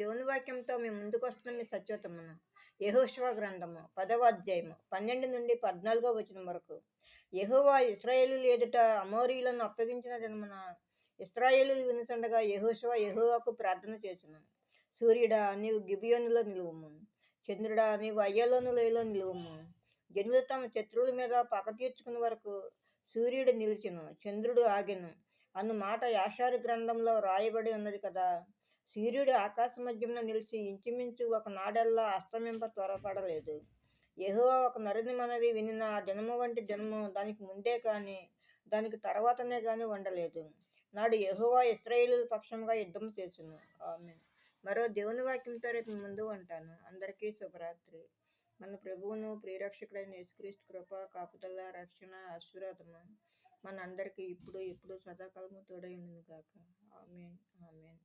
దేవుని వాక్యంతో మేము ముందుకు వస్తున్న మీ సత్యోతమును. యెహోషువ గ్రంథము 10వ అధ్యాయము 12 నుండి 14వ వచనం వరకు. యెహోవా ఇశ్రాయేలీయుల ఎదుట అమోరీయులను అప్పగించిన దినమున ఇశ్రాయేలీయులు వినుచుండగా యెహోషువ యెహోవాకు ప్రార్థన చేసెను. సూర్యుడా, నీవు గిబియోనులో నిలువుము. చంద్రుడా, నీవు అయ్యాలోను లోయలో నిలువుము. జనులు తమ శత్రువుల మీద పగ తీర్చుకునే వరకు సూర్యుడు నిలిచెను, చంద్రుడు ఆగెను అను మాట యాషారు గ్రంథంలో రాయబడి ఉన్నది కదా. సూర్యుడు ఆకాశ మధ్యమున నిలిచి ఇంచుమించు ఒక నాడెల్లా అస్తమింప త్వరపడలేదు. యెహోవా ఒక నరుని మనవి వినిన ఆ దినము వంటి దినము దానికి ముందే కానీ దానికి తర్వాతనే కానీ ఉండలేదు. నాడు యెహోవా ఇశ్రాయేలీయుల పక్షంగా యుద్ధం చేసెను. ఆమేన్. మరో దేవుని వాక్యంతో రేపు ముందు ఉంటాను. అందరికీ శుభరాత్రి. మన ప్రభువును ప్రియరక్షకుడైన యేసుక్రీస్తు కృప, కాపుదల, రక్షణ, ఆశీర్వాదము మన అందరికీ ఇప్పుడు సదాకాలము తోడై ఉండును గాక. ఆమేన్. ఆమేన్.